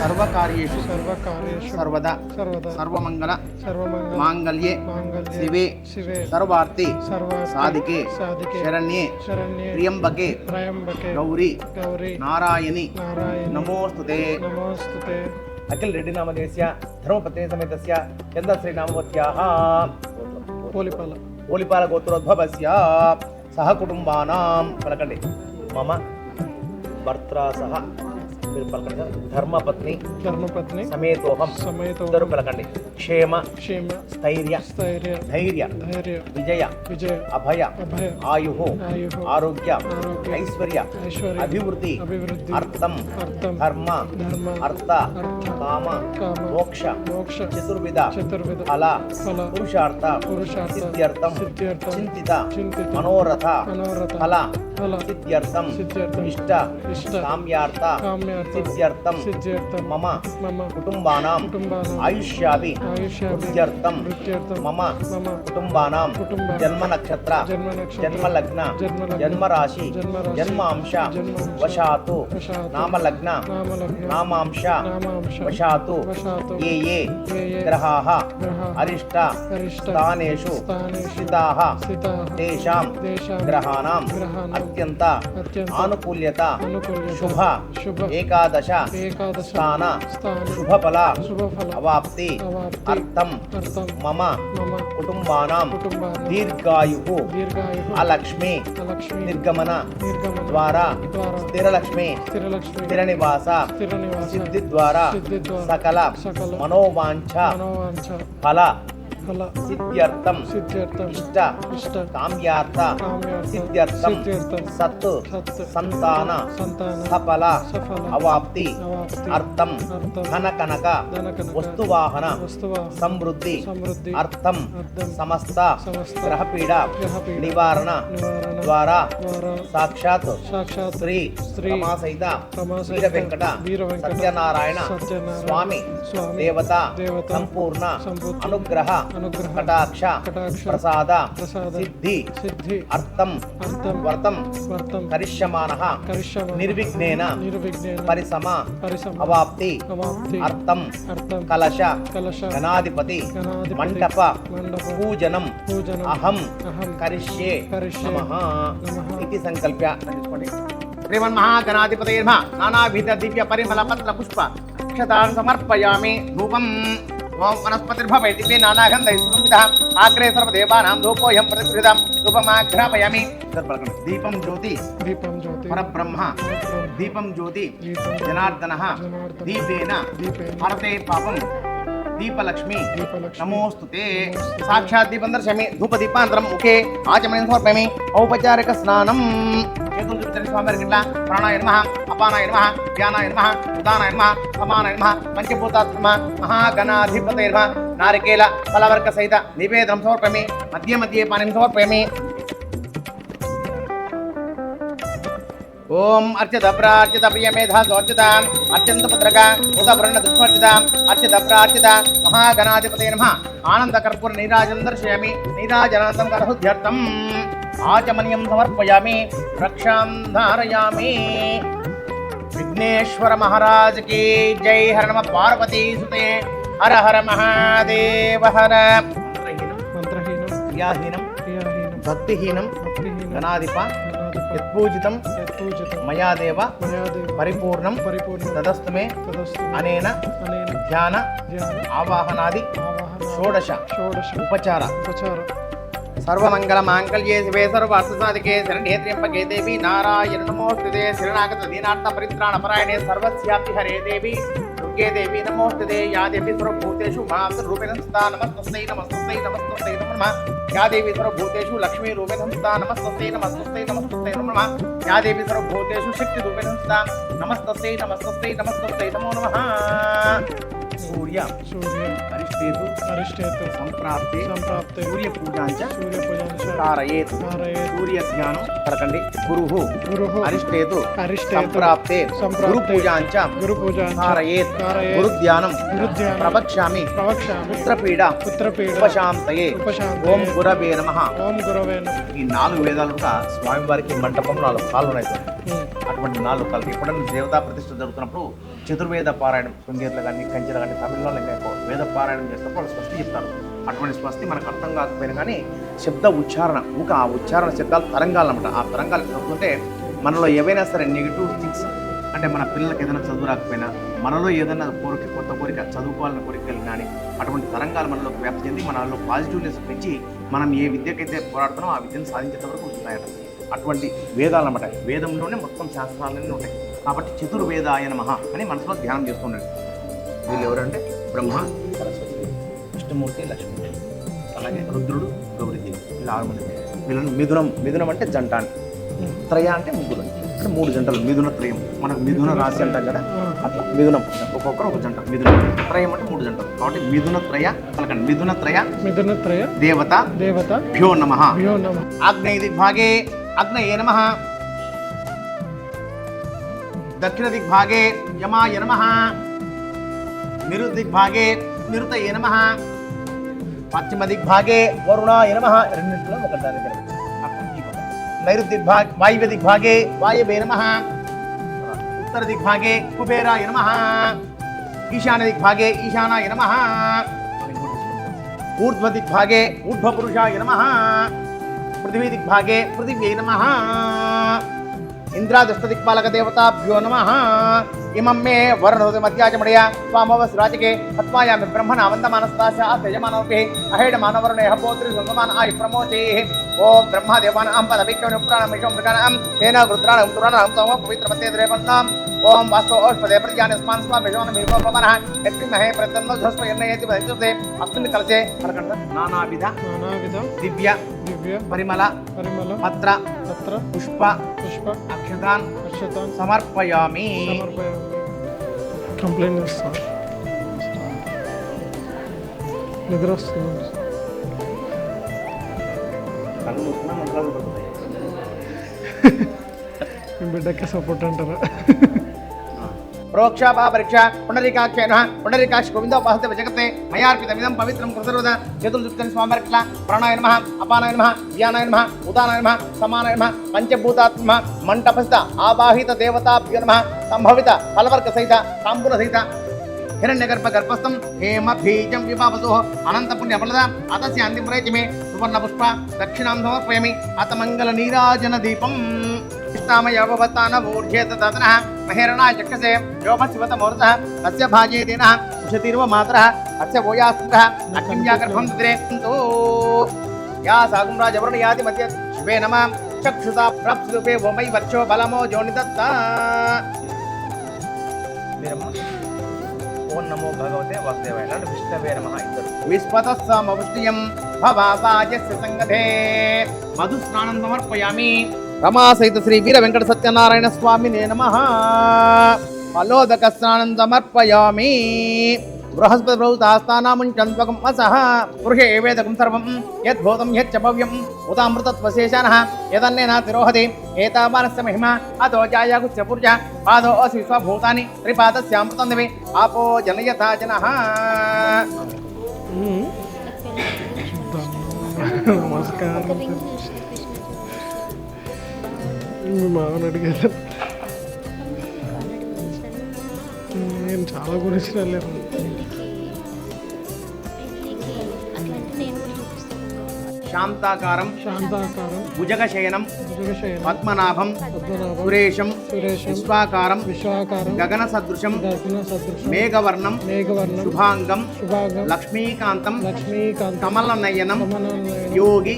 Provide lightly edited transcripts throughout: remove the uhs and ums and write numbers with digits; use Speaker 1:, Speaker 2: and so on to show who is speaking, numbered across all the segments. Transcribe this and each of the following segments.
Speaker 1: సర్వకార్యేషు సర్వదా సర్వమంగళ మాంగళ్యే శివే సర్వార్థే సాధికే శరణ్యే త్ర్యంబకే గౌరీ నారాయణి నమోస్తుతే.
Speaker 2: అఖిల రెడ్డి నామదేశ్య ధర్మపత్ని సమేతస్య చంద్రశ్రీ నామవత్యాః పోలిపాల గోత్రోద్భవస్య సహ కుటుంబానాం పలకండి. మమ భర్త్రా సహ మీరు పలకండి. ధర్మపత్ని సమేతోహం ఇద్దరు పలకండి. క్షేమ స్థైర్య ధైర్య విజయ అభయ ఆయు ఆరోగ్య ఐశ్వర్య అభివృద్ధి అర్థం ధర్మ అర్థ కామ మోక్ష చతుర్విధ ఫల పురుషార్థ సిద్ధ్యర్థం చింతిత మనోరథ ఫల సిద్ధ్యర్థం ఇష్ట కామ్యార్థ సిద్ధ్యర్థం మమ కుటుంబానాం ఆయుష్యాభి వృద్ధ్యర్థం మమ కుటుంబానాం జన్మ నక్షత్ర జన్మ లగ్న జన్మ రాశి జన్మాంశ వశాతు నామలగ్న నామాంశ వశాతు ఏ గ్రహాః అరిష్ట స్థానేషు స్థితాః తేషాం గ్రహాణాం అత్యంత ఆనుకూల్యత శుభ ఏకాదశ స్థాన శుభఫల అవాప్తి అర్థం మమ కుటుంబానాం దీర్ఘాయుః అలక్ష్మి నిర్గమన ద్వారా స్థిరలక్ష్మి స్థిర నివాస సిద్ధి ద్వారా సకల మనోవాంఛ ఫల సిద్ధ్యర్థం ఇష్ట కామ్యార్థ సిద్ధ్యర్థం సత్ సంతాన సఫల అవాప్తి అర్థం ధన కనక వస్తువాహన సమృద్ధి అర్థం సమస్త గ్రహపీడ నివారణ ద్వారా సాక్షాత్ శ్రీ రమాసహిత వీర వెంకట సత్యనారాయణ స్వామి దేవత సంపూర్ణ అనుగ్రహ కటాక్ష ప్రసాద సిద్ధి అర్థం వర్తం కరిష్యమానః నిర్విఘ్నేన పరిసమ అవాప్తి అర్థం కలశ గణాధిపతి మంటప పూజనం అహం కరిష్యే నమః ఇది సంకల్ప్య.
Speaker 1: శ్రీమన్మహాగణాధిపతయే నమః. నానావిధ దివ్య పరిమళ పత్ర పుష్ప అక్షతాన్ సమర్పయామి. ధూపం ఓం వనస్పతిర్భవతి దివ్యే నానాగంధైః సుగంధితః ఆగ్రే సర్వదేవానాం ధూపోऽహం ప్రతిగృహీతం ధూపమాఘ్రాపయామి. దీపం జ్యోతి పరబ్రహ్మ దీపం జ్యోతి జనార్దనః దీపేన హరతే పాపం దీపలక్ష్మి నమోస్తుతే. సాక్షాత్ దీపం దర్శయామి. ధూపదీపాంతరం ముఖే ఆచమనం సమర్పయామి. ఔపచారిక స్నానం. చేతులు చూపించండి స్వామివారికి ఇట్లా. ప్రాణాయ నమః అపానాయ నమః ధ్యానాయ నమః ఉదానాయ నమః సమానాయ నమః పంచభూతాత్మ మహాగణాధిపతయే నమః. నారికేల ఫలవర్గ సహిత నివేదనం సమర్పయామి. మధ్య మధ్య పానీయం సమర్పయామి. ఓం అర్చిత ప్రార్చిత ప్రియమేధా సోర్చితాం అత్యంత పుత్రక ఉద వృణ దుష్వర్చితాం అర్చిత ప్రార్చిత మహాగణాధిపతయే నమః. ఆనంద కర్పూర నీరాజనం దర్శయామి. నీరాజనాంతం కరహుధ్యర్థం ఆచమనీయం సమర్పయామి. రక్షాం ధారయామి. విఘ్నేశ్వర మహారాజ్ కి జై. హర నమ పార్వతీ సుతే. హర హర మహాదేవ హర. మంత్రహీనం క్రియాహీనం భక్తిహీనం గణాధిప యత్పూజితం మయా దేవ పరిపూర్ణం తదస్తు మే అనేన ధ్యాన ఆవాహనాది షోడశ ఉపచార. సర్వమంగళ మాంగళ్యే శివే సర్వార్థసాధికే శరణ్యే త్ర్యంబకే దేవి నారాయణ నమోస్తుతే. శరణాగత దీనార్థ పరిత్రాణ పరాయణే సర్వస్యాపి హరే దేవి దుర్గే దేవి నమోస్తుతే. యా దేవి సర్వభూతేషు మాతృరూపేణ సంస్థా నమస్తస్యై నమస్తస్యై నమస్తస్యై నమో నమః. యా దేవి సర్వభూతేషు లక్ష్మీ రూపేణ సంస్థా నమస్తస్యై నమస్తస్యై నమస్తస్యై నమో నమః. యా దేవి సర్వభూతేషు శక్తి రూపేణ సంస్థా నమస్తస్యై నమస్తస్యై నమస్తస్యై నమో నమః. సూర్య అరిష్టేతు సంప్రాప్తే సూర్య పూజాంచ తారయేత్. సూర్య జ్ఞానం పలకండి. గురుః అరిష్టేతు సంప్రాప్తే గురు పూజాంచ తారయేత్. గురు ధ్యానం ప్రవక్ష్యామి పుత్రపీడ ఉపశాంతయే. ఓం గురవే నమః. ఈ 4 వేదాలు కూడా స్వామివారికి మంటపం 4 కాళ్ళు ఉన్నాయి. అటువంటి 4 కాళ్ళు ఎప్పుడైనా దేవతా ప్రతిష్ఠ జరుగుతున్నప్పుడు
Speaker 2: చతుర్వేద పారాయణం శృంగేర్లో కానీ కంచెలు కానీ తమిళనాడులో ఇంకా ఎక్కువ వేద పారాయణం చేసినప్పుడు వాళ్ళు స్వస్తి చెప్తారు. అటువంటి స్వస్తి మనకు అర్థం కాకపోయినా కానీ శబ్ద ఉచ్చారణ ఆ ఉచ్చారణ శబ్దాలు తరంగాలన్నమాట. ఆ తరంగాలు చదువుతుంటే మనలో ఏవైనా సరే నెగిటివ్ థింగ్స్ అంటే మన పిల్లలకి ఏదైనా చదువు రాకపోయినా మనలో ఏదైనా కొత్త కోరిక చదువుకోవాలని కోరికలు కానీ అటువంటి తరంగాలు మనలోకి వ్యాప్తి చెంది మనలో పాజిటివ్నెస్ పెంచి మనం ఏ విద్యకైతే పోరాడుతున్నామో ఆ విద్యను సాధించేంత వరకు ఉంటున్నాయట. అటువంటి వేదాలు అన్నమాట. వేదంలోనే మొత్తం శాస్త్రాలన్నీ ఉంటాయి. కాబట్టి చతుర్వేదాయ నమః అని మనసులో ధ్యానం చేస్తుండండి. వీళ్ళు ఎవరంటే బ్రహ్మ, సరస్వతి, విష్ణుమూర్తి, లక్ష్మీ, అలాగే రుద్రుడు, గౌరీ, వీళ్ళు 6 మంది. వీళ్ళని మిథునం అంటే జంట అని, త్రయ అంటే ముగ్గురు అంటే 3 జంటలు. మిథున త్రయం, మనకు మిథున రాశి అంటాం కదా, అట్లా మిథునం ఒక్కొక్కరు ఒక జంట. మిథునం త్రయం అంటే 3 జంటలు. కాబట్టి మిథున త్రయ పలకండి. మిథున త్రయ దేవత భ్యో నమః. ఆగ్నేయ దిగ్భాగే అగ్నయే నమః. దక్షిణ దిగ్భాగే యమాయ నమః. నిరుద్దిగ్భాగే నిరుతయే నమః. పశ్చిమ దిగ్భాగే వరుణాయ నమః. రెండింటిలో ఒక దాని నైరుద్దిగ్భాగే వాయువ్య దిగ్భాగే వాయవే నమః. ఉత్తర దిగ్భాగే కుబేరాయ నమః. ఈశాన్య దిగ్భాగే ఈశానాయ నమః. ఊర్ధ్వ దిగ్భాగే ఊర్ధ్వపురుషాయ నమః. పృథివీ దిగ్భాగే పృథివ్యై నమః. ఇంద్రాదష్ట దిక్పాలక దేవతాభ్యో నమః. ఇమం మే వరుణోది మధ్యాచమడయ స్వామవస్రాజకే హత్వాయామి బ్రహ్మణ వందమానస్తాశ తేజమానోపి అహేడ మానవరుణేహ పోత్రి సుంగమాన ఆయ ప్రమోచే. ఓం బ్రహ్మదేవానాం పదవిక్రమ ప్రాణమిషం మృగాణం తేన రుద్రాణం తురాణం తమ పవిత్ర మధ్య ద్రేపన్నాం. ఓం వాస్తవ ఓష్పదే ప్రజాని స్మాన్ స్వామిషోనమీపమనః యత్కిమహే ప్రతన్నోస్మ ఎన్నయేతి వదితే అస్మిన్ కలసే పరకండ నానావిధ దివ్య పరిమళ పత్ర పుష్ప అక్షతాన్ సమర్పయామి.
Speaker 3: కంప్లైంట్ చేస్తా, నిద్ర వస్తుంది. మీ బిడ్డకి సపోర్ట్ అంటారా?
Speaker 1: ప్రోక్ష పరీక్ష పునరికాక్షేణ పునరికాక్ష గోవిందోపాసతే జగతే మయార్పితమిదం పవిత్రం కృతరుద చతుర్దుక్తని స్వామర్కల ప్రాణాయ నమః అపానాయ నమః వ్యానాయ నమః ఉదానాయ నమః సమానాయ నమః పంచభూతాత్మ మంటపస్థ ఆవాహిత దేవతాభ్యో నమః సంభవిత ఫలవర్గ సహిత తాంబూల సహిత హిరణ్యగర్భ గర్భస్థం హేమ బీజం విభావసో అనంత పుణ్య ఫలద అతస్య అంతిమరేచమే సువర్ణ పుష్ప దక్షిణాం సమర్పయామి. అత మంగళ నీరాజన దీపం కృష్ణామయోపవత్తానమూర్ధ్యేత తతనః మహేరణాయ చక్షసే యోపశివత మూర్తః తస్య భాజే దేనః ఉషతిర్వ మాతరః అస్య భూయాస్త్రః అగ్నిమ్యా గర్భం దిద్రేంతో యా సాగుం రాజవరుణ యాతి మధ్య శివే నమః చక్షుతా ప్రప్సుపే వమై వర్షో బలమో జోనిదత్త. ఓం నమో భగవతే వాసుదేవాయ అంటే విష్ణవే నమః. ఇద్దరు విస్పతస్సమవృష్టియం భవాపాజస్య సంగతే మధుస్నానం సమర్పయామి. రమా సహిత శ్రీ వీర వెంకట సత్యనారాయణ స్వామినే నమః. ఫలోదక స్నానం సమర్పయామి. బృహస్పతి ప్రభుతాస్థానాముంచన్వకం అసహ పురుషే వేదకం సర్వం యద్భూతం యచ్చ భవ్యం ఉతామృతత్వశేషానః యదన్నేన తిరోహతి ఏతావానస్య మహిమ అతో జాయాగుస్య పురుష పాదో అసి స్వభూతాని త్రిపాదస్యామృతం దివి ఆపో జనయథా జనః.
Speaker 3: నమస్కారం. మీ మామని అడిగాను. నేను చాలా గురించి వెళ్ళాను.
Speaker 1: శాంతాకారం భుజగశయనం పద్మనాభం సురేశం విశ్వాకారం గగన సదృశం మేఘవర్ణం శుభాంగం లక్ష్మీకాంతం కమలనయనం యోగి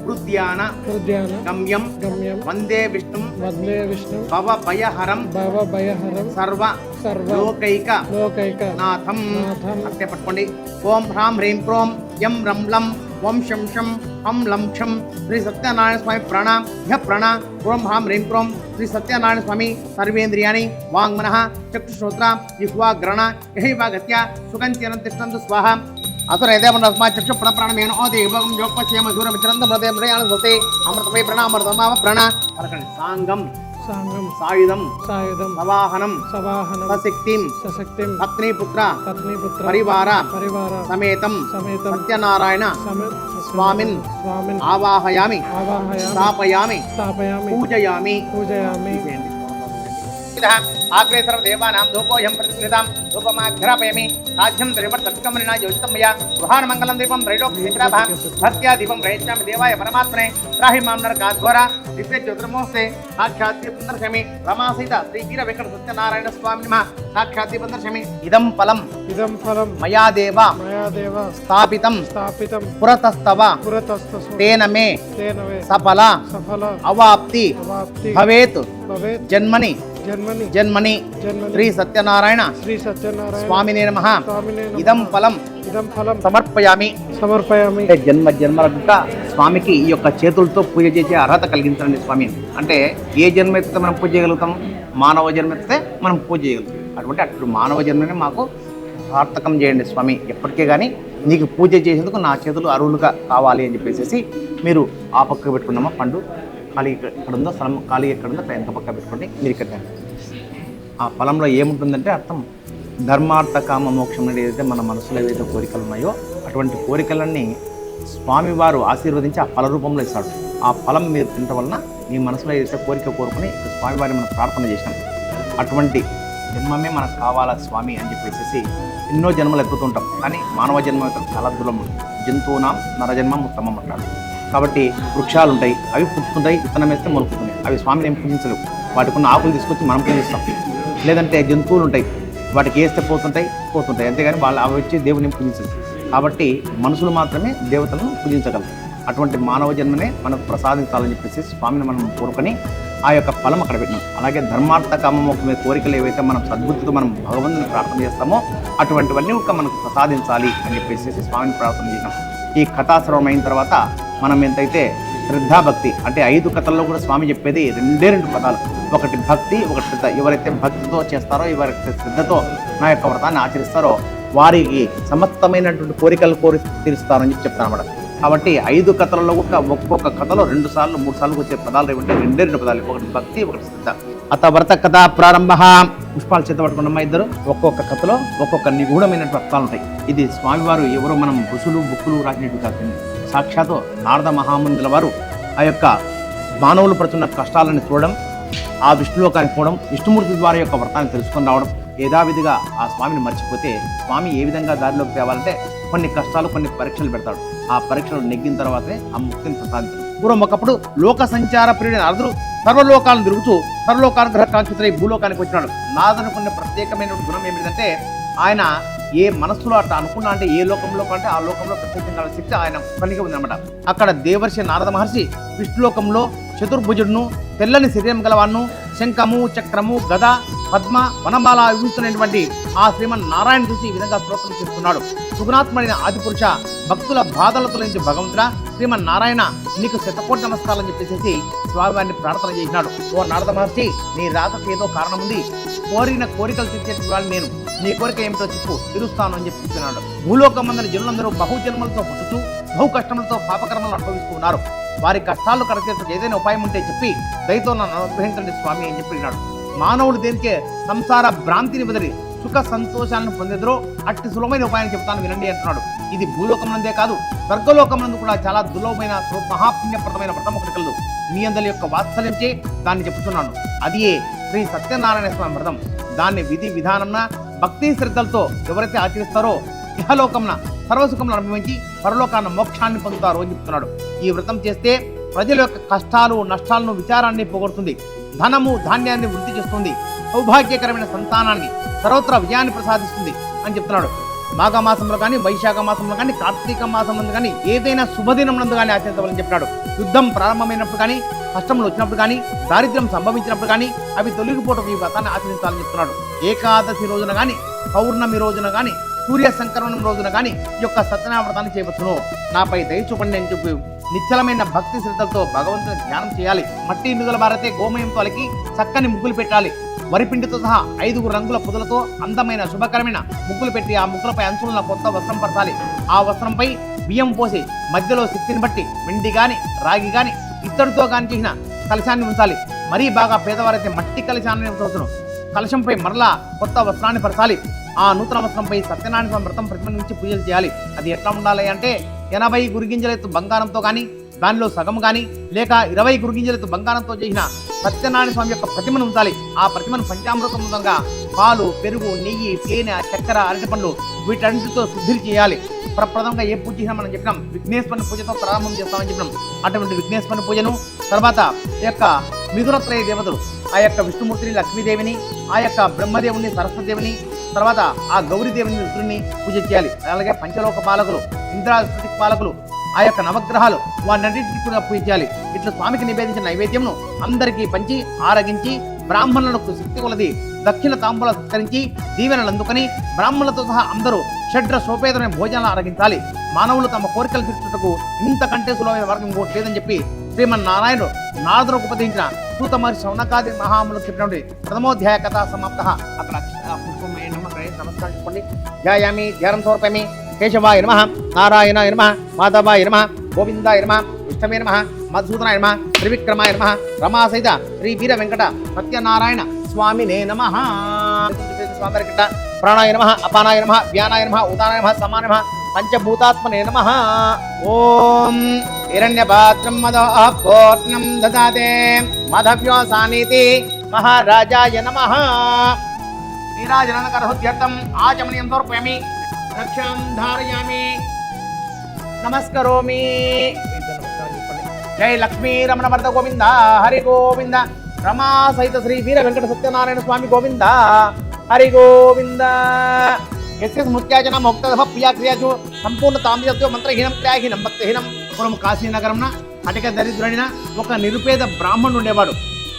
Speaker 1: హృద్యాన గమ్యం వందే విష్ణుం భవభయహరం సర్వ లోకైక నాథం. అట్టే పట్టుకోండి. ఓం హ్రాం హ్రీం క్రోం యం రం లం ఓం శం శం హం లం క్షం శ్రీ సత్యనారాయణ స్వామి ప్రాణ హ్య ప్రాణ ఓం హ్రాం హ్రీం క్రోం శ్రీ సత్యనారాయణ స్వామి సర్వేంద్రియాణి వాంగ్మనః చక్షుశ్రోత్ర జిహ్వా గ్రహణ యహైవాగత్య సుగంత్యనం తిష్టంతు స్వాహ. అసురేదేవస్మా చక్షు ప్రాణమేన ఓ దేవం యోగపశ్యేమ సూర్యమిచరంత హృదయం హృదయాన్ని స్వతే అమృతమై ప్రణామృతమావ ప్రాణ. సాంగం సాయుధం సవాహనం సశక్తిం పత్నీపుత్ర పరివార సమేతం సత్యనారాయణ స్వామిన్ ఆవాహయామి స్థాపయామి పూజయామి. పూజితः ఆగ్రే సర్వదేవానాం ధూపోయం ప్రతిగృహీతాం ధూపమాఘ్రాపయామి సాధ్యం త్రివర్తకమనినా యోజితం మయా గృహాణ మంగళం దీపం త్రైలోక్యశిఖరాభ భక్త్యా దీపం ప్రయచ్చామి దేవాయ పరమాత్మనే త్రాహి మాం నరకాద్వారా దివ్య జ్యోతిర్మోస్తే సాక్షాత్ దీపం దర్శయామి రమాసీత శ్రీ వీర వెంకట సత్యనారాయణ స్వామి నమః సాక్షాత్ దీపం దర్శయామి ఇదం ఫలం మయా దేవ స్థాపితం పురతస్తవ తేన మే సఫల అవాప్తి భవేత్ జన్మని శ్రీ సత్యనారాయణ స్వామినే నమః ఇదం ఫలం సమర్పయామి అంటే జన్మ జన్మల స్వామికి ఈ యొక్క చేతులతో పూజ చేసే అర్హత కలిగించండి స్వామి. అంటే ఏ జన్మ ఎత్తితే మనం పూజ చేయగలుగుతాం? మానవ జన్మ ఎత్తితే మనం పూజ చేయగలుగుతాం. అటు మానవ జన్మని మాకు సార్థకం చేయండి స్వామి. ఎప్పటికే కానీ నీకు పూజ చేసేందుకు నా చేతులు అరువులుగా కావాలి అని చెప్పేసి మీరు ఆ పక్క పెట్టుకున్నామా పండు ఖాళీ ఎక్కడ ఉందో స్థలం ఖాళీ ఎక్కడ ఉందో వెనక పక్క పెట్టుకోండి. మీరు ఇక్కడ ఆ ఫలంలో ఏముంటుందంటే అర్థం ధర్మార్థ కామ మోక్షం అనేది ఏదైతే మన మనసులో ఏదైతే కోరికలు ఉన్నాయో అటువంటి కోరికలన్నీ స్వామివారు ఆశీర్వదించి ఆ ఫల రూపంలో ఇస్తాడు. ఆ ఫలం మీరు తినటం వలన మీ మనసులో ఏదైతే కోరిక కోరుకుని స్వామివారిని మనం ప్రార్థన చేసినాం. అటువంటి జన్మమే మనకు కావాలా స్వామి అని చెప్పేసి ఎన్నో జన్మలు ఎత్తుతుంటాం. కానీ మానవ జన్మ చాలా దూరం జంతువునాం నరజన్మం ఉత్తమం అంటారు. కాబట్టి వృక్షాలు ఉంటాయి, అవి పుట్టుతుంటాయి, విత్తనం వేస్తే మొలుపుతున్నాయి. అవి స్వామిని ఏం పూజించలేవు. వాటికి ఉన్న ఆకులు తీసుకొచ్చి మనం పూజిస్తాం. లేదంటే జంతువులు ఉంటాయి, వాటికి వేస్తే పోతుంటాయి. అంతేగాని వాళ్ళు అవి వచ్చి దేవుని పూజించదు. కాబట్టి మనుషులు మాత్రమే దేవతలను పూజించగలరు. అటువంటి మానవ జన్మనే మనకు ప్రసాదించాలని చెప్పేసి స్వామిని మనం కోరుకొని ఆ యొక్క ఫలం అక్కడ పెట్టినాం. అలాగే ధర్మార్థ కామమోక్షమే కోరికలు ఏవైతే మనం సద్బుద్ధితో మనం భగవంతుని ప్రార్థన చేస్తామో అటువంటివన్నీ ఒక మనకు ప్రసాదించాలి అని చెప్పేసి స్వామిని ప్రార్థన చేసినాం. ఈ కథాశ్రవణం అయిన తర్వాత మనం ఎంతైతే శ్రద్ధాభక్తి అంటే 5 కథల్లో కూడా స్వామి చెప్పేది 2 పదాలు. ఒకటి భక్తి, ఒకటి శ్రద్ధ. ఎవరైతే భక్తితో చేస్తారో, ఎవరైతే శ్రద్ధతో నా యొక్క వ్రతాన్ని ఆచరిస్తారో వారికి సమస్తమైనటువంటి కోరికలు తీరుస్తారని చెప్పి చెప్తాను అన్నమాట. కాబట్టి 5 కథలలో ఒక్కొక్క కథలో 2 సార్లు 3 సార్లు వచ్చే పదాలు ఏమంటే 2 పదాలు. ఒకటి భక్తి, ఒకటి శ్రద్ధ. అత వ్రత కథ ప్రారంభ. పుష్పాలు చేత పట్టుకున్నమ్మ ఇద్దరు ఒక్కొక్క కథలో ఒక్కొక్క నిగూఢమైనటువంటి అర్థాలు ఉంటాయి. ఇది స్వామివారు ఎవరో మనం ఋషులు బుక్కులు రాసినట్టు కాదు. సాక్షాత్తు నారద మహామందుల వారు ఆ యొక్క మానవులు పడుతున్న కష్టాలను చూడడం, ఆ విష్ణులోకానికి పోవడం, విష్ణుమూర్తి ద్వారా యొక్క వ్రతాన్ని తెలుసుకొని రావడం, యథావిధిగా ఆ స్వామిని మర్చిపోతే స్వామి ఏ విధంగా దారిలోకి తేవాలంటే కొన్ని కష్టాలు, కొన్ని పరీక్షలు పెడతాడు. ఆ పరీక్షలు నెగ్గిన తర్వాతే ఆ ముక్తిని ప్రసాదించడం. పూర్వం ఒకప్పుడు లోక సంచార ప్రియుడైన నారదుడు సర్వలోకాలను తిరుగుతూ సర్వలోకానుగ్రహ కాంక్షితులై భూలోకానికి వచ్చినాడు. నారదునుకున్న ప్రత్యేకమైన గుణం ఏమిటంటే ఆయన ఏ మనస్సులో అట్లా అనుకున్నా అంటే ఏ లోకంలో కంటే ఆ లోకంలో ప్రత్యేకంగా శక్తి ఆయన పనికి ఉందన్నమాట. అక్కడ దేవర్షి నారద మహర్షి విష్ణులోకంలో చతుర్భుజుడును, తెల్లని శరీరం గలవాన్ను, శంఖము, చక్రము, గద, పద్మ, వనమాల విభూస్తున్నటువంటి ఆ శ్రీమన్ నారాయణ చూసి ఈ విధంగా స్తోత్రం చేస్తున్నాడు. సుగుణాత్మడైన ఆదిపురుష, భక్తుల బాధలతో నుంచి భగవంతుడా శ్రీమన్ నారాయణ నీకు శతకోటి నమస్కారాలు చెప్పేసి స్వామివారిని ప్రార్థన చేసినాడు. ఓ నారద మహర్షి, నీ రాతకు ఏదో కారణం ఉంది. కోరిన కోరికలు తీర్చే వాళ్ళు నేను. నీ కోరిక ఏమిటో చెప్పు, తీరుస్తాను అని చెప్తున్నాడు. భూలోకమందరి జనులందరూ బహుజన్మలతో పుట్టుతూ బహు కష్టములతో పాపకర్మలు అనుభవిస్తూ ఉన్నారు. వారి కష్టాలు కడతీర్చడానికి ఏదైనా ఉపాయం ఉంటే చెప్పి దయతో నన్ను అనుగ్రహించండి స్వామి అని చెప్పినాడు. మానవుడు దేనికే సంసార భ్రాంతిని వదిలి సుఖ సంతోషాలను పొందేదరో అట్టి సులభమైన ఉపాయాన్ని చెప్తాను వినండి అంటున్నాడు. ఇది భూలోకమునందే కాదు, స్వర్గలోకమునందు కూడా చాలా దుర్లభమైన మహాపుణ్యప్రదమైన వ్రతం ఒకటి కలదు. మీ అందరి యొక్క వాత్సల్యంచే దాన్ని చెప్తున్నాను. అది శ్రీ సత్యనారాయణ స్వామి వ్రతం. దాన్ని విధి విధానంన భక్తి శ్రద్ధలతో ఎవరైతే ఆచరిస్తారో ఇహలోకంన సర్వసుఖంలో అనుభవించి పరలోకాన్ని మోక్షాన్ని పొందుతారు అని చెప్తున్నాడు. ఈ వ్రతం చేస్తే ప్రజల యొక్క కష్టాలు, నష్టాలను, విచారాన్ని పోగొడుతుంది. ధనము, ధాన్యాన్ని వృద్ధి చేస్తుంది. సౌభాగ్యకరమైన సంతానాన్ని, సర్వత్ర విజయాన్ని ప్రసాదిస్తుంది అని చెప్తున్నాడు. మాఘమాసంలో కానీ, వైశాఖ మాసంలో కానీ, కార్తీక మాసం నందు కానీ, ఏదైనా శుభదినం నందు కానీ ఆచరించవాలని చెప్పినాడు. యుద్ధం ప్రారంభమైనప్పుడు కానీ, కష్టములు వచ్చినప్పుడు కానీ, దారిద్ర్యం సంభవించినప్పుడు కానీ అవి తొలగిపోవడం ఈ వ్రతాన్ని ఆచరించాలని చెప్తున్నాడు. ఏకాదశి రోజున కానీ, పౌర్ణమి రోజున కానీ, సూర్య సంక్రమణం రోజున కానీ ఈ యొక్క సత్యనారాయణ వ్రతాన్ని చేయవచ్చును. నాపై దయ చూపండి అని చెప్పి నిశ్చలమైన భక్తి శ్రద్ధలతో భగవంతుని ధ్యానం చేయాలి. మట్టి ఇందుగల భారతే గోమయంతో అలికి చక్కని ముగ్గులు పెట్టాలి. వరిపిండితో సహా 5 రంగుల పొదలతో అందమైన శుభకరమైన ముగ్గులు పెట్టి ఆ ముగ్గులపై అంచులున్న కొత్త వస్త్రం పరచాలి. ఆ వస్త్రంపై బియ్యం పోసి మధ్యలో శక్తిని బట్టి వెండి గాని, రాగి గాని, ఇత్తడితో గాని చేసిన కలశాన్ని ఉంచాలి. మరీ బాగా పేదవారైతే మట్టి కలశాన్ని ఉంచవచ్చును. కలశంపై మరలా కొత్త వస్త్రాన్ని పరచాలి. ఆ నూతన వస్త్రంపై సత్యనారాయణ వ్రతం ప్రతిమ నుంచి పూజలు చేయాలి. అది ఎట్లా ఉండాలి అంటే 80 గురిగింజల ఎత్తు బంగారంతో కానీ,
Speaker 2: దానిలో సగం కానీ లేక 20 గురుగింజలతో బంగారంతో చేసిన సత్యనారాయణ స్వామి యొక్క ప్రతిమను ఉంచాలి. ఆ ప్రతిమను పంచామృతంగా పాలు, పెరుగు, నెయ్యి, తేనె, చక్కెర, అరటిపండ్లు వీటన్నిటితో శుద్ధి చేయాలి. ప్రప్రథమంగా ఏ పూజ చేసినా మనం చెప్పినాం విఘ్నేశ్వరుని పూజతో ప్రారంభం చేస్తామని చెప్పినాం. అటువంటి విఘ్నేశ్వరుని పూజను తర్వాత ఈ యొక్క మిథునత్రయ దేవతలు ఆ యొక్క విష్ణుమూర్తిని, లక్ష్మీదేవిని, ఆ యొక్క బ్రహ్మదేవుని, సరస్వతిదేవిని, తర్వాత ఆ గౌరీదేవిని, రుద్రుని పూజ చేయాలి. అలాగే పంచలోక పాలకులు, ఇంద్రాస్పతి పాలకులు, ఆ యొక్క నవగ్రహాలు వాటిన్నింటినీ కూడా పూజ చేయాలి. ఇట్లా స్వామికి నివేదించిన నైవేద్యంను అందరికీ పంచి ఆరగించి బ్రాహ్మణులకు శక్తి కొలది దక్షిణ తాంబూల సత్కరించి దీవెనలు అందుకొని బ్రాహ్మణులతో సహా అందరూ షడ్ర సోపేతమైన భోజనాలు ఆరగించాలి. మానవులు తమ కోరికలు తీర్చుటకు ఇంతకంటే సులభమైన మార్గం ఇంకోటి లేదని చెప్పి శ్రీమన్నారాయణుడు నారదులకు ఉపదేశించిన సూత మహర్షి శౌనకాది మహాములకు చెప్పినటువంటి ప్రథమోధ్యాయ కథ సమాప్త. అక్కడ పుష్పం నమస్కారం చేసుకోండి. ధ్యాయామి, ధ్యానం సమర్పయామి. కేశవాయ నమః, నారాయణాయ నమః, మాధవాయ నమః, గోవిందాయ నమః, విష్ణవే నమః, మధుసూదనాయ నమః, త్రివిక్రమాయ నమః, రమాసహిత శ్రీ వీర వెంకట సత్యనారాయణ స్వామినే నమః. ప్రాణాయ నమః, అపానాయ నమః, వ్యానాయ నమః, ఉదానాయ నమః, సమానాయ నమః, పంచభూతాత్మనే నమః. ఓం హిరణ్యపాత్రం మదోపూర్ణం దదాతే మదవ్యోసానీతి మహారాజాయ నమః. నీరాజనకరహుత్యర్థం ఆచమనీయం సమర్పయామి. రక్షాం ధారయామి, నమస్కరోమి. జై లక్ష్మీ రమణ వరద గోవింద, హరి గోవింద. రమా సహిత శ్రీ వీర వెంకట సత్యనారాయణ స్వామి గోవింద, హరి గోవింద. యస్య స్మృత్యాచన మోక్త ప్రియాక్రియాచు సంపూర్ణ తామ్యత్వ మంత్రహీనం త్యాగహీనం భక్తిహీనం. పూర్వం కాశీనగరంన అటిక దరిద్రుడైన ఒక నిరుపేద బ్రాహ్మణుడు ఉండేవాడు.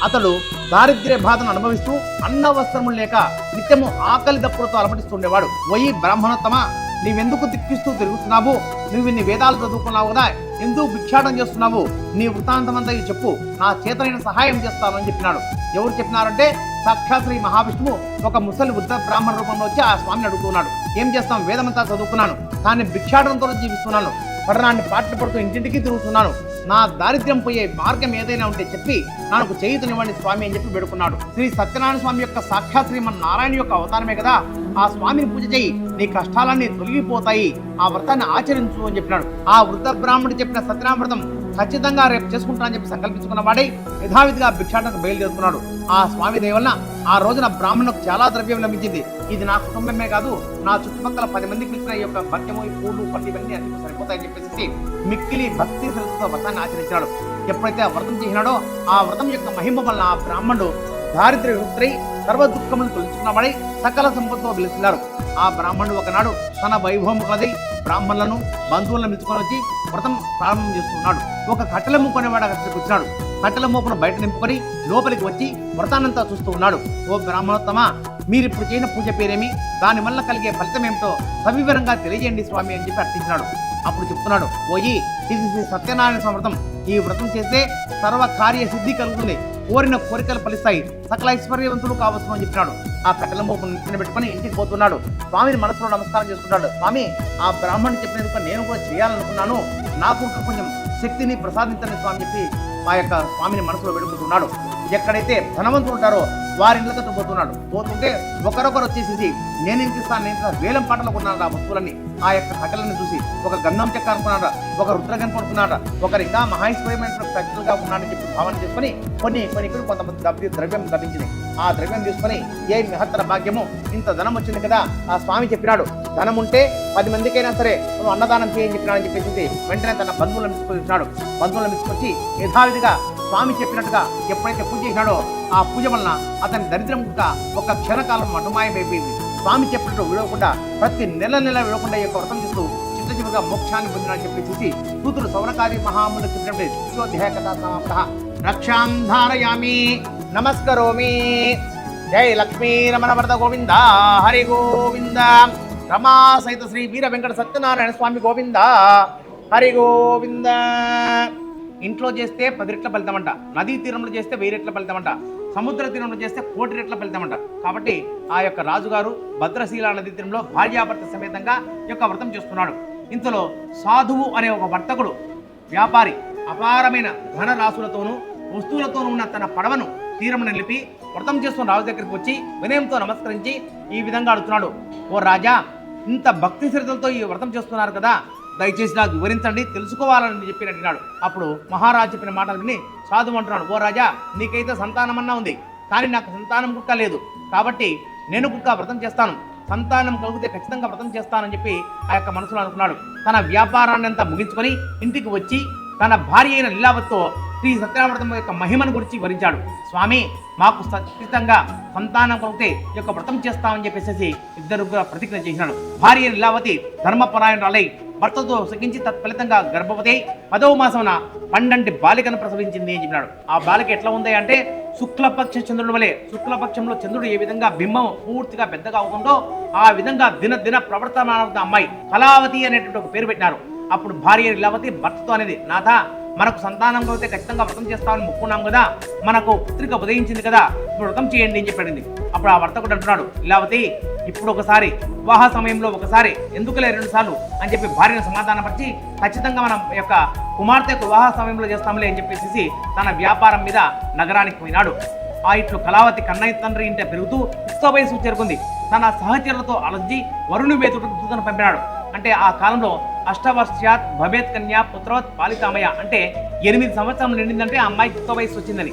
Speaker 2: అతడు దారిద్ర్య బాధను అనుభవిస్తూ అన్న వస్త్రములు లేక నిత్యము ఆకలి దప్పులతో అలమటిస్తుండేవాడు. ఓయి బ్రాహ్మణోత్తమ, నీవెందుకు దిక్కిస్తూ తిరుగుతున్నావు? నువ్వు ఇన్ని వేదాలు చదువుకున్నావు కదా, ఎందుకు భిక్షాటం చేస్తున్నావు? నీ వృత్తాంతమంతా చెప్పు, నా చేతనైన సహాయం చేస్తాను అని చెప్పినాడు. ఎవరు చెప్పినారంటే సాక్షాత్ శ్రీ మహావిష్ణువు ఒక ముసలి వృద్ధ బ్రాహ్మణ రూపంలో వచ్చి ఆ స్వామిని అడుగుతున్నాడు. ఏం చేస్తాం, వేదమంతా చదువుకున్నాను కానీ భిక్షాటంతో జీవిస్తున్నాను, పట్టణాన్ని పాటలు పడుతూ ఇంటింటికి తిరుగుతున్నాను, నా దారిద్ర్యం పోయే మార్గం ఏదైనా ఉంటే చెప్పి నాకు చేయుతనివ్వండి స్వామి అని చెప్పి వేడుకున్నాడు. శ్రీ సత్యనారాయణ స్వామి యొక్క సాక్షాత్ శ్రీమన్నారాయణ యొక్క అవతారమే కదా, ఆ స్వామిని పూజ చేయి, నీ కష్టాలన్నీ తొలగిపోతాయి, ఆ వ్రతాన్ని ఆచరించు అని చెప్పినాడు. ఆ వృద్ధ బ్రాహ్మణుడు చెప్పిన సత్యనారాయణ వ్రతం ఖచ్చితంగా రేపు చేసుకుంటానని చెప్పి సంకల్పించుకున్న వాడై యథావిధిగా భిక్షాటనకు బయలుదేరుతున్నాడు. ఆ స్వామి దయ వలన ఆ రోజున బ్రాహ్మణులకు చాలా ద్రవ్యం లభించింది. ఇది నా కుటుంబమే కాదు, నా చుట్టుపక్కల 10 మందికి ఇచ్చిన ఈ యొక్క భక్త్యము, ఈ పూలు, పళ్ళు ఇవన్నీ అన్ని సరిపోతాయని చెప్పేసి మిక్కిలి భక్తి శ్రద్ధతో వ్రతాన్ని ఆచరించాడు. ఎప్పుడైతే ఆ వ్రతం చేసినాడో ఆ వ్రతం యొక్క మహిమ వలన ఆ బ్రాహ్మణుడు దారిద్ర్య విముక్తుడై సర్వ దుఃఖములను తొలగించుకున్నవాడై సకల సంపదతో వెలుస్తున్నారు. ఆ బ్రాహ్మణుడు ఒకనాడు తన వైభవం కలది బ్రాహ్మణులను, బంధువులను మెచ్చుకొని వచ్చి వ్రతం ప్రారంభం చేస్తున్నాడు. ఒక కట్టెల మూకునేవాడు అక్కడికి వచ్చినాడు. కట్టెల మూపును బయట నింపుకొని లోపలికి వచ్చి వ్రతానంతా చూస్తూ ఉన్నాడు. ఓ బ్రాహ్మణోత్తమ, మీరు ఇప్పుడు చేయని పూజ పేరేమి, దానివల్ల కలిగే ఫలితం ఏమిటో సవివరంగా తెలియజేయండి స్వామి అని చెప్పి అర్థించినాడు. అప్పుడు చెప్తున్నాడు, ఓయి ఇది శ్రీ సత్యనారాయణ స్వామి వ్రతం, ఈ వ్రతం చేస్తే సర్వ కార్య సిద్ధి కలుగుతుంది, కోరిన కోరికలు ఫలిస్తాయి, సకల ఐశ్వర్యవంతులు కావచ్చు అని చెప్పినాడు. ఆ కట్టెల మోపును నెత్తిన పెట్టుకుని ఇంటికి పోతున్నాడు. స్వామిని మనసులో నమస్కారం చేసుకుంటాడు. స్వామి, ఆ బ్రాహ్మణుడు చెప్పినందుకు నేను కూడా చేయాలనుకున్నాను, నాకు కొంచెం శక్తిని ప్రసాదించండి స్వామి చెప్పి ఆ యొక్క స్వామిని మనసులో పెట్టుకుంటున్నాడు. ఎక్కడైతే ధనవంతులు ఉంటారో వారి ఇళ్ళతో పోతుంటే ఒకరొకరు వచ్చేసి నేను ఇంత ఇస్తాను, వేలం పాటలు కొన్నాడు ఆ వస్తువులన్నీ. ఆ యొక్క కట్టెలను చూసి ఒక గంధం చెక్క అనుకున్నాడు, ఒక రుద్రగన్ కొనుక్కున్నాడు, ఒకరు ఇంకా మహేశ్వరమైన ఖర్చులుగా ఉన్నాడని చెప్పి భావన చేసుకుని కొన్ని కొంతమంది ద్రవ్యం లభించింది. ఆ ద్రవ్యం తీసుకొని ఏ మహత్తర భాగ్యము, ఇంత ధనం వచ్చింది కదా, ఆ స్వామి చెప్పినాడు ధనం ఉంటే 10 మందికైనా సరే నువ్వు అన్నదానం చేయని చెప్పినాడని చెప్పేసి వెంటనే తన బంధువులను తీసుకొచ్చినాడు. బంధువులను తీసుకొచ్చి యథావిధిగా స్వామి చెప్పినట్టుగా ఎప్పుడైతే పూజ చేసినాడో ఆ పూజ వలన అతని దరిద్రం ఒక క్షణకాలం మటుమాయమైపోయింది. స్వామి చెప్పినట్టు విడవకుండా ప్రతి నెల విడవకుండా యొక్క వ్రతం చేస్తూ చివరిగా మోక్షాన్ని పొందినాడని చెప్పేసి కూతురు సౌనకాది మహాములు చెప్పినప్పుడు రక్షాం ధారయామి, నమస్కరోమి. జై లక్ష్మీ రమణ వరద గోవింద, హరి గోవింద. రమా సహిత శ్రీ వీర వెంకట సత్యనారాయణ స్వామి గోవింద, హరి గోవింద. ఇంట్లో చేస్తే 10 రెట్ల ఫలితమంట, నదీ తీరంలో చేస్తే 1000 రెట్ల ఫలితమంట, సముద్ర తీరంలో చేస్తే 1,000,000 రెట్ల ఫలితమంట. కాబట్టి ఆ యొక్క రాజుగారు భద్రశీల నదీ తీరంలో భార్యాభర్త సమేతంగా యొక్క వ్రతం చేస్తున్నాడు. ఇంతలో సాధువు అనే ఒక వర్తకుడు వ్యాపారి అపారమైన ధన రాశులతోనూ వస్తువులతోనూ ఉన్న తన పడవను తీరమున నిలిపి వ్రతం చేస్తున్న రాజు దగ్గరికి వచ్చి వినయంతో నమస్కరించి ఈ విధంగా అడుగుతున్నాడు, ఓ రాజా, ఇంత భక్తి శ్రద్ధలతో ఈ వ్రతం చేస్తున్నారు కదా,
Speaker 1: దయచేసి నాకు వివరించండి, తెలుసుకోవాలని చెప్పి అడిగినాడు. అప్పుడు మహారాజు చెప్పిన మాటలు విని సాధువు అంటున్నాడు, ఓ రాజా, నీకైతే సంతానమన్నా ఉంది, కానీ నాకు సంతానం కుక్క లేదు. కాబట్టి నేను కుక్క వ్రతం చేస్తాను, సంతానం కలిగితే ఖచ్చితంగా వ్రతం చేస్తానని చెప్పి ఆ యొక్క మనసులో అనుకున్నాడు. తన వ్యాపారాన్ని అంతా ముగించుకొని ఇంటికి వచ్చి తన భార్య అయిన లీలావతితో శ్రీ సత్యనారాయణ యొక్క మహిమను గురించి వివరించాడు. స్వామి, మాకు ఖచ్చితంగా సంతానం కలిగితే ఈ యొక్క వ్రతం చేస్తామని చెప్పేసి ఇద్దరు ప్రతిజ్ఞ చేసినాడు. భార్య లీలావతి ధర్మపరాయణురాలై భర్తతో సగించి తత్ఫలితంగా గర్భవతి 10వ మాసమున 12 బాలికను ప్రసవించింది అని చెప్పినాడు. ఆ బాలిక ఎట్లా ఉంది అంటే శుక్లపక్ష చంద్రుడి వలె, శుక్లపక్షంలో చంద్రుడు ఏ విధంగా బింబం పూర్తిగా పెద్దగా అవుతుందో ఆ విధంగా దిన ప్రవర్తన అమ్మాయి కళావతి అనేటువంటి ఒక పేరు పెట్టినారు. అప్పుడు భార్య లీలావతి భర్తతో అనేది, నాథ, మనకు సంతానం కలిగితే ఖచ్చితంగా వ్రతం చేస్తామని మొక్కున్నాం కదా, మనకు పుత్రిక ఉదయించింది కదా, ఇప్పుడు వ్రతం చేయండి అని చెప్పాడింది. అప్పుడు ఆ వర్తకుడు అంటున్నాడు, లీలావతి, ఇప్పుడు ఒకసారి వివాహ సమయంలో ఒకసారి, ఎందుకులే 2 సార్లు అని చెప్పి భార్యను సమాధానపరిచి ఖచ్చితంగా మనం యొక్క కుమార్తె వివాహ సమయంలో చేస్తాంలే అని చెప్పేసి తన వ్యాపారం మీద నగరానికి పోయినాడు. ఆ ఇట్లు కళావతి కన్నయ్య తండ్రి ఇంట పెరుగుతూ యుక్త వయసు చేరుకుంది. తన సహచరులతో అలర్జి వరుణి వేతుడికి దూతను పంపినాడు. అంటే ఆ కాలంలో అష్టవర్ష్యాత్ భవేత్ కన్యా పుత్రవత్ పాలితామయ, అంటే 8 సంవత్సరాలు నిండిందంటే ఆ అమ్మాయికి యుక్త వయసు వచ్చిందని.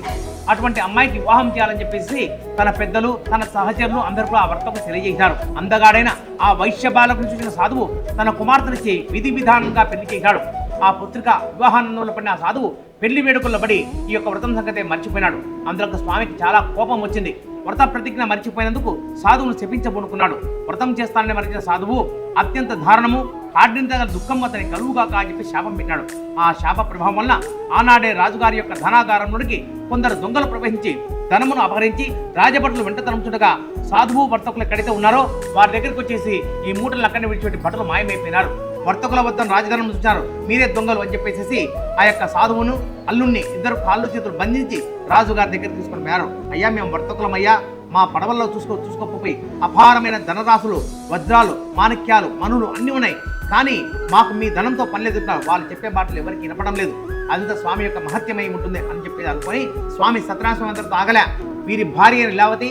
Speaker 1: అటువంటి అమ్మాయికి వివాహం చేయాలని చెప్పేసి తన పెద్దలు తన సహచరులు అందరూ కూడా ఆ వర్తకు తెలియజేశారు. అందగాడైన ఆ వైశ్య బాలకుని చూసిన సాధువు తన కుమార్తెనిచ్చి విధి విధానంగా పెళ్లి చేశాడు. ఆ పుత్రిక వివాహానందంలో పడిన ఆ సాధువు పెళ్లి వేడుకల్లో పడి ఈ యొక్క వ్రతం సంగతే మర్చిపోయినాడు. అందులో స్వామికి చాలా కోపం వచ్చింది. వ్రత ప్రతిజ్ఞ మర్చిపోయినందుకు సాధువును శపించబడుకున్నాడు. వ్రతం చేస్తానని మరిచిన సాధువు అత్యంత దారుణము కాడ్యంత దుఃఖం అతని కలువుగాక అని చెప్పి శాపం పెట్టినాడు. ఆ శాప ప్రభావం వల్ల ఆనాడే రాజుగారి యొక్క ధనాగారంలోనికి కొందరు దొంగలు ప్రవహించి ధనమును అపహరించి రాజభటులు వెంట తరుముతుండగా సాధువు వర్తకులు ఎక్కడైతే ఉన్నారో వారి దగ్గరికి వచ్చేసి ఈ మూటలను అక్కడిని విడిచిపెట్టి భటులు మాయమైపోయినారు. వర్తకుల వద్ద రాజధనం చూశారు, మీరే దొంగలు అని చెప్పేసి ఆ యొక్క సాధువును అల్లుణ్ణి ఇద్దరు కాళ్ళు చేతులు బంధించి రాజుగారి దగ్గర తీసుకొని పోయారు. అయ్యా, మేము వర్తకులమయ్యా, మా పడవల్లో చూసుకోపోయి అపారమైన ధనరాశులు, వజ్రాలు, మాణిక్యాలు, మనులు అన్నీ ఉన్నాయి, కానీ మాకు మీ ధనంతో పని లేదు. వాళ్ళు చెప్పే మాటలు ఎవరికి వినపడం లేదు, అదంతా స్వామి యొక్క మహత్యమై ఉంటుంది అని చెప్పేది అనుకొని స్వామి సత్యనారాయణ అంతటితో ఆగలే. వీరి భార్య లీలావతి,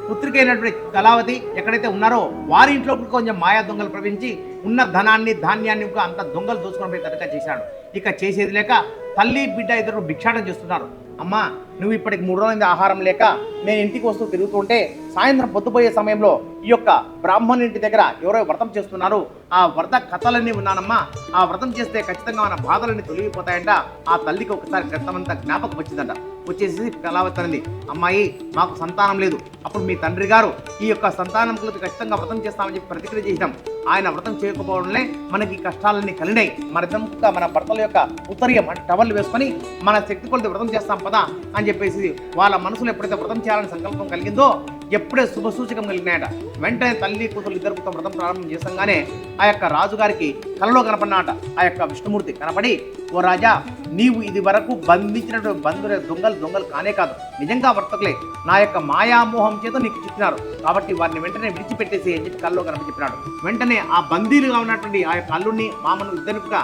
Speaker 1: పుత్రిక అయినటువంటి కళావతి ఎక్కడైతే ఉన్నారో వారి ఇంట్లో కొంచెం మాయా దొంగలు ప్రవేశించి ఉన్న ధనాన్ని ధాన్యాన్ని అంత దొంగలు దోచుకొని పోయి తనఖా చేశాడు. ఇక చేసేది లేక తల్లి బిడ్డ ఇద్దరు భిక్షాటం చేస్తున్నారు. అమ్మా, నువ్వు ఇప్పటికి 3 రోజులైంది ఆహారం లేక నేను ఇంటికి వస్తూ తిరుగుతుంటే సాయంత్రం పొద్దుపోయే సమయంలో ఈ యొక్క బ్రాహ్మణుని ఇంటి దగ్గర ఎవరో వ్రతం చేస్తున్నారు, ఆ వ్రత కథలన్నీ ఉన్నానమ్మా, ఆ వ్రతం చేస్తే ఖచ్చితంగా మన బాధలన్నీ తొలగిపోతాయంట. ఆ తల్లికి ఒకసారి క్రితమంతా జ్ఞాపకం వచ్చిందంట. వచ్చేసి కళావతి అన్నది, అమ్మాయి, మాకు సంతానం లేదు, అప్పుడు మీ తండ్రి గారు ఈ యొక్క సంతానం కలిసి ఖచ్చితంగా వ్రతం చేస్తామని చెప్పి ప్రతిక్రియ చేసినాం. ఆయన వ్రతం చేయకపోవడంలో మనకి కష్టాలన్నీ కలిగినాయి. మన భర్తల యొక్క ఉత్తరీయం అంటే టవల్ వేసుకొని మన శక్తి కొలిది వ్రతం చేస్తాం పదా అని చెప్పేసి వాళ్ళ మనసులో ఎప్పుడైతే వ్రతం చేయాలని సంకల్పం కలిగిందో ఎప్పుడే శుభసూచకం కలిగినాయట. వెంటనే తల్లి కూతురు ఇద్దరు వ్రతం ప్రారంభం చేసంగానే ఆ యొక్క రాజుగారికి కలలో కనపడినాట ఆ యొక్క విష్ణుమూర్తి కనపడి, ఓ రాజా, నీవు ఇది వరకు బంధించినటువంటి దొంగలు కానే కాదు, నిజంగా వర్తకులే, నా యొక్క మాయామోహం చేత నీకు చెప్పినారు, కాబట్టి వారిని వెంటనే విడిచిపెట్టేసి అని చెప్పి కల్లో కనపడి చెప్పినాడు. వెంటనే ఆ బందీలుగా ఉన్నటువంటి ఆ యొక్క అల్లుడిని మామను ఇద్దరిని కూడా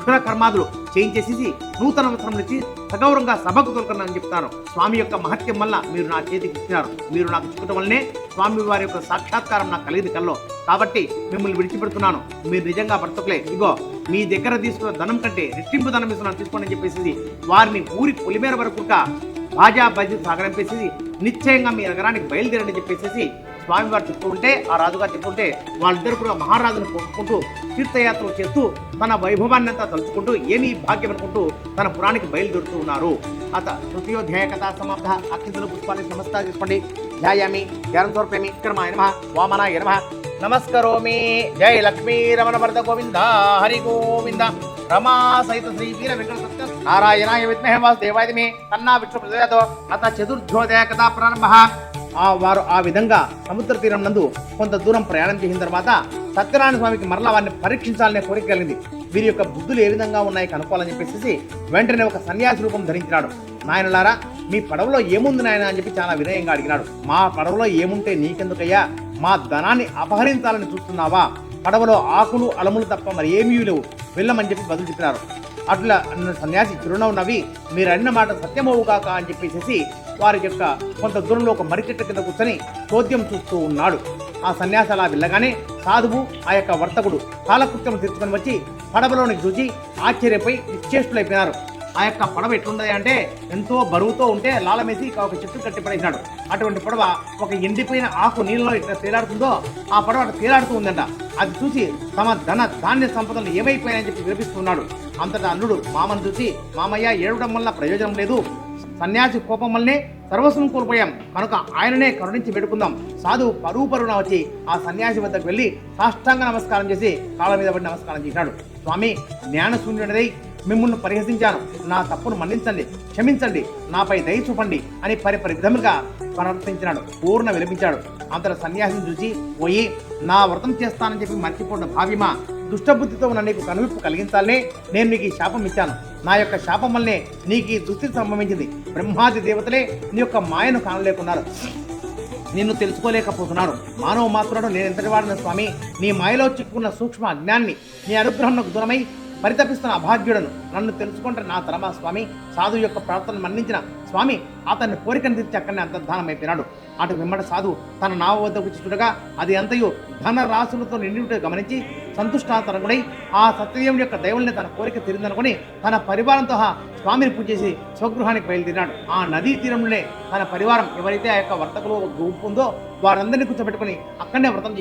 Speaker 1: ఘోర కర్మాదులు చేయించేసి నూతన వస్త్రం ఇచ్చి సగౌరవంగా సభకు తొలకరని చెప్తాను. స్వామి యొక్క మహత్యం వల్ల మీరు నా చేతికి ఇచ్చినారు, మీరు నాకు చిక్కటం వల్లనే స్వామి వారి యొక్క సాక్షాత్కారం నాకు కలిగింది కల్లో, కాబట్టి మిమ్మల్ని విడిచిపెడుతున్నాను, మీరు నిజంగా భర్తకులే, ఇగో మీ దగ్గర తీసుకున్న ధనం కంటే రెట్టింపు ధనం ఇస్తున్నాను, తీసుకోండి అని చెప్పేసి వారిని ఊరి పొలిమేర వరకు బాజా బజీ సాగరంపేసి నిశ్చయంగా మీ నగరానికి బయలుదేరని చెప్పేసి స్వామివారు చెప్తూ ఉంటే, ఆ రాజుగారు చెప్తుంటే వాళ్ళిద్దరు కూడా మహారాజును పొందుకుంటూ తీర్థయాత్రలు చేస్తూ తన వైభవాన్ని అంతా తలుచుకుంటూ ఏమీ భాగ్యం అనుకుంటూ తన పురానికి బయలుదేరుతూ ఉన్నారు. తృతీయోధ్యాయ కథా సమాప్త. అత్యంతలు పుష్పాన్ని నమస్కారం చేసుకోండి. ధ్యాయామి, ధ్యానం సమర్పయామి. విక్రమాయ నమః, వామనాయ నమః, నమస్కరోమి. జై లక్ష్మీ రమణ వరద గోవింద హరి గోవింద. రమా సహిత శ్రీ వీర వెంకట సత్య నారాయణాయ విద్మహే వాసుదేవాయ ధీమహి తన్నో విష్ణు ప్రచోదయాత్. అత చతుర్థోదయ కథా ప్రారంభ. వారు ఆ విధంగా సముద్ర తీరం నందు కొంత దూరం ప్రయాణం చేసిన తర్వాత సత్యనారాయణ స్వామికి మరలా వారిని పరీక్షించాలనే కోరిక కలిగింది. వీరి యొక్క బుద్ధులు ఏ విధంగా ఉన్నాయి కనుక్కోవాలని చెప్పేసి వెంటనే ఒక సన్యాసి రూపం ధరించినాడు. నాయనలారా, మీ పడవలో ఏముంది నాయన అని చెప్పి చాలా వినయంగా అడిగినాడు. మా పడవలో ఏముంటే నీకెందుకయ్యా, మా ధనాన్ని అపహరించాలని చూస్తున్నావా? పడవలో ఆకులు అలములు తప్ప మరి ఏమీ లేవు, వెళ్ళమని చెప్పి బదులు చెప్పినారు. అట్లా సన్యాసి చిరునవ్వు నవ్వి, మీరు అన్న మాట సత్యమవు కాక అని చెప్పేసి వారి యొక్క కొంత దూరంలో ఒక మర్రి చెట్టు కింద కూర్చొని చోద్యం చూస్తూ ఉన్నాడు. ఆ సన్యాసి అలా వెళ్ళగానే
Speaker 2: సాధువు ఆ యొక్క వర్తకుడు కాలకృత్యం తీర్చుకొని వచ్చి పడవలోనికి చూసి ఆశ్చర్యపై నిశ్చేష్టులైపోయినారు. ఆ యొక్క పడవ ఎట్లున్నది అంటే ఎంతో బరువుతో ఉంటే లాలమేసి ఒక చెట్టు కట్టి పడేసినాడు. అటువంటి పడవ ఒక ఎండిపోయిన ఆకు నీళ్ళలో ఇట్లా తేలాడుతుందో ఆ పడవ అట్లా తేలాడుతూ ఉందంట. అది చూసి తమ ధాన్య సంపదలు ఏమైపోయాయని చెప్పి వినిపిస్తున్నాడు. అంతటా అల్లుడు మామను చూసి, మామయ్య ఏడవడం వల్ల ప్రయోజనం లేదు, సన్యాసి కోపం వల్లనే సర్వస్వం కోల్పోయాం, కనుక ఆయననే కరుణించి పెట్టుకుందాం. సాధువు పరువున వచ్చి ఆ సన్యాసి వద్దకు వెళ్ళి సాష్టాంగ నమస్కారం చేసి కాళ్ళ మీద పడి నమస్కారం చేశాడు. స్వామి, జ్ఞానశూన్యుడై మిమ్మల్ని పరిహసించాను, నా తప్పును మన్నించండి, క్షమించండి, నాపై దయ చూపండి అని విధముగా ప్రవర్తించినాడు. పూర్ణ విలపించాడు. అంతట సన్యాసిని చూసి, పోయి నా వ్రతం చేస్తానని చెప్పి మర్చిపోయిన భావ్యమా, దుష్టబుద్ధితో ఉన్న నీకు కనువిప్పు కలిగించాలనే నేను నీకు ఈ శాపం ఇచ్చాను. నా యొక్క శాపం వల్లనే నీకు ఈ దుస్థితి సంభవించింది. బ్రహ్మాది దేవతలే నీ యొక్క మాయను కానలేకున్నారు, నిన్ను తెలుసుకోలేకపోతున్నాడు. మానవ మాత్రుడు నేను ఎంతటి వాడిన స్వామి, నీ మాయలో చిక్కుకున్న సూక్ష్మ అజ్ఞాన్ని నీ అనుగ్రహంకు దూరమై పరితపిస్తున్న అభాగ్యుడను, నన్ను తెలుసుకుంటే నా తరమా స్వామి. సాధువు యొక్క ప్రార్థనను మన్నించిన స్వామి అతన్ని కోరికను తీర్చి అక్కడనే అంతర్ధానమైపోయినాడు. అటు వెంబడి సాధువు తన నావ వద్దకు చూడగా అది అంతయు ధన రాశులతో నిండి గమనించి సంతుష్టాతరకుడై ఆ సత్యదేవుని యొక్క దైవుల్ని తన కోరిక తీరిందనుకుని తన పరివారంతో స్వామిని పూజ చేసి స్వగృహానికి బయలుదేరినాడు. ఆ నదీ తీరంలోనే తన పరివారం ఎవరైతే ఆ యొక్క వర్తకులు గుంపు ఉందో వారందరినీ కూర్చోబెట్టుకుని అక్కడనే వ్రతం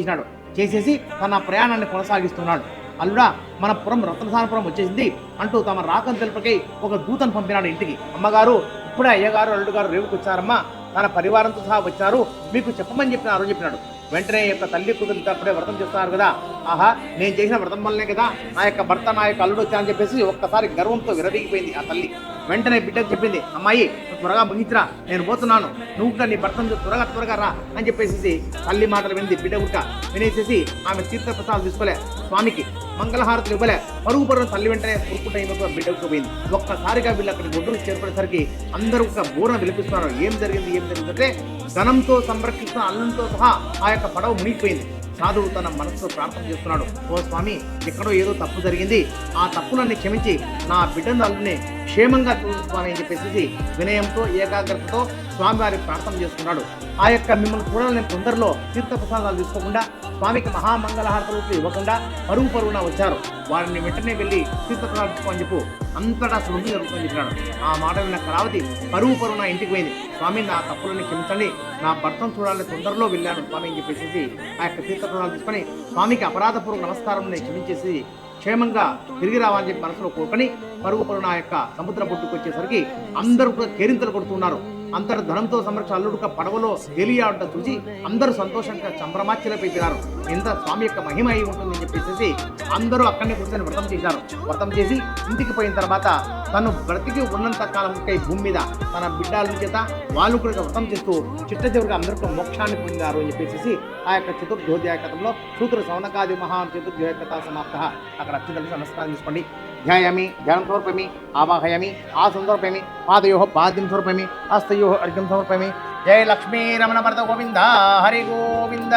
Speaker 2: చేసేసి తన ప్రయాణాన్ని కొనసాగిస్తున్నాడు. అల్లుడా, మన పురం రత్నసానపురం వచ్చేసింది అంటూ తమ రాకను తెలుపకై ఒక దూతను పంపినాడు ఇంటికి. అమ్మగారు, ఇప్పుడే అయ్యగారు అల్లుడు గారు రేవుకు వచ్చారమ్మా, తన పరివారంతో సహా వచ్చారు, మీకు చెప్పమని చెప్పినాడు. వెంటనే యొక్క తల్లి కూతురు అప్పుడే వ్రతం చేస్తున్నారు కదా, ఆహా నేను చేసిన వ్రతం వల్లనే కదా నా యొక్క భర్త నా యొక్క అల్లుడు వచ్చానని చెప్పేసి ఒక్కసారి గర్వంతో విరవీగిపోయింది ఆ తల్లి. వెంటనే బిడ్డకు చెప్పింది, అమ్మాయి త్వరగా ముగించరా, నేను పోతున్నాను, నువ్వు కూడా నీ భర్తను త్వరగా రా అని చెప్పేసి తల్లి మాటలు వింది. బిడ్డ ఉక్క వినేసేసి ఆమె తీర్థప్రసాదాలు తీసుకోలే, స్వామికి మంగళహారతులు ఇవ్వలే, పరుగు తల్లి వెంటనే పురుకుంటే బిడ్డకు పోయింది. ఒక్కసారిగా వీళ్ళు అక్కడికి ఒడ్డుకు చేరుకునేసరికి అందరూ ఒక బోరను విలిపిస్తున్నారు. ఏం జరిగిందంటే ధనంతో సంరక్షిస్తున్న అల్లంతో సహా ఆ యొక్క పడవ మునిగిపోయింది. సాధువు తన మనసులో ప్రార్థన చేస్తున్నాడు, ఓ స్వామి, ఎక్కడో ఏదో తప్పు జరిగింది, ఆ తప్పులన్నీ క్షమించి నా బిడ్డను అల్లుని క్షేమంగా చూసుకోవాలని అని చెప్పేసి వినయంతో ఏకాగ్రతతో స్వామివారి ప్రార్థన చేస్తున్నాడు. ఆ యొక్క మిమ్మల్ని చూడాలని తొందరలో తీర్థప్రసాదాలు తీసుకోకుండా స్వామికి మహామంగళహారతులు ఇవ్వకుండా పరుగున వచ్చారు. వారిని వెంటనే వెళ్ళి తీర్థప్రసాదాలు తీసుకోని చెప్పు, అంతటా శుభం జరుగుతుందని చెప్పినాడు. ఆ మాట విన్న కళావతి పరుగున ఇంటికి పోయింది. స్వామి, నా తప్పులని క్షమించండి, నా భర్తను చూడాలని తొందరలో వెళ్ళాను స్వామి అని చెప్పేసి ఆ యొక్క తీర్థప్రసాదాలు తీసుకొని స్వామికి అపరాధపూర్వక నమస్కారం క్షమించేసి క్షేమంగా తిరిగి రావాలని చెప్పి మనసులో కోరుకొని పరుగున ఆ యొక్క సముద్ర బొడ్డుకు వచ్చేసరికి అందరూ కూడా కేరింతలు కొడుతున్నారు. అంతటి ధనంతో సంరక్షణ అల్లుడుక పడవలో తేలియాడటం చూసి అందరూ సంతోషంగా సంభ్రమాచలపైపోయినారు. ఎంత స్వామి యొక్క మహిమ అయి ఉంటుందని చెప్పేసి అందరూ అక్కడనే కూర్చొని వ్రతం చేశారు. వ్రతం చేసి ఇంటికి పోయిన తర్వాత తను బ్రతికి ఉన్నంత కాలం భూమి మీద తన బిడ్డల చేత వాళ్ళు కూడా వ్రతం చేస్తూ చిట్ట చివరిగా అందరికీ మోక్షాన్ని పొందారు అని చెప్పేసి ఆ యొక్క చతుర్ధ్యోధ్యాయకతంలో సూత్ర సౌనకాది మహాన్ చతుర్ధ్యోధ్యాయకత సమాప్త. అక్కడ అత్యంత నమస్కారం తీసుకోండి. ధ్యాయామి, ధ్యానం సమర్పయామి, ఆవాహయామి, ఆసనం సమర్పయామి, పాదయో పాద్యం సమర్పయామి, హస్తయో అర్ఘ్యం సమర్పయామి. జయ లక్ష్మీ రమణ భరత గోవింద హరి గోవింద,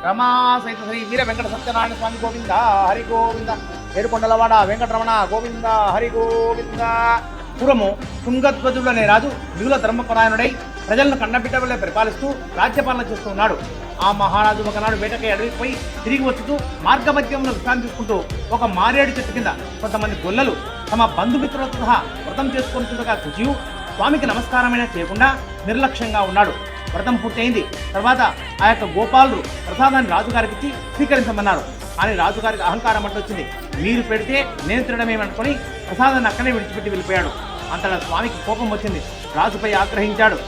Speaker 2: రమా సహిత శ్రీ వీర వెంకట సత్యనారాయణ స్వామి గోవింద హరి గోవింద, ఏడుకొండలవాడ వెంకటరమణ గోవింద హరి గోవింద. పూర్వము తుంగధ్వజుడు అనే రాజు మిగుల ధర్మపరాయణుడై ప్రజలను కన్నబిడ్డ వల్లే పరిపాలిస్తూ రాజ్యపాలన చేస్తూ ఉన్నాడు. ఆ మహారాజు ఒకనాడు వేటకై అడవికి పోయి తిరిగి వచ్చుతూ మార్గమధ్యంలో విశ్రాంతి తీసుకుంటూ ఒక మారేడు చెట్టు కింద కొంతమంది గొల్లలు తమ బంధుమిత్రులతో సహా వ్రతం చేసుకుంటుండగా చూచి స్వామికి నమస్కారమైనా చేయకుండా నిర్లక్ష్యంగా ఉన్నాడు. వ్రతం పూర్తయింది. తర్వాత ఆ యొక్క గోపాలుడు ప్రసాదాన్ని రాజుగారికి ఇచ్చి స్వీకరించమన్నారు. కానీ రాజుగారికి అహంకారం అంటే వచ్చింది. మీరు పెడితే నేను తినడమేమనుకొని ప్రసాదాన్ని అక్కడే విడిచిపెట్టి వెళ్ళిపోయాడు. అంతటా స్వామికి కోపం వచ్చింది. రాజుపై ఆగ్రహించాడు.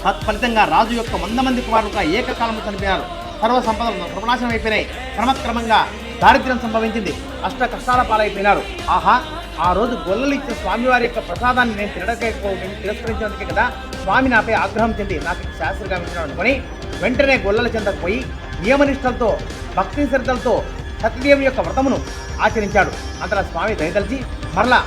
Speaker 2: తత్ఫలితంగా రాజు యొక్క 100 మంది కుమారులుగా ఏకకాలంలో చనిపోయారు. సర్వ సంపదలు సర్వనాశనం అయిపోయినాయి. క్రమక్రమంగా దారిద్ర్యం సంభవించింది. అష్ట కష్టాల పాలైపోయినారు. ఆహా, ఆ రోజు గొల్లలు ఇచ్చే స్వామివారి యొక్క ప్రసాదాన్ని నేను తిరస్కరించినందుకే కదా స్వామి నాపై ఆగ్రహం చెంది నాకు శాస్త్రిగా ఇచ్చినాడు అనుకొని వెంటనే గొల్లల చెంతకు పోయి నియమనిష్టలతో భక్తి శ్రద్ధలతో సత్యదేవుని యొక్క వ్రతమును ఆచరించాడు. అంతలా స్వామి దయదలిచి మరలా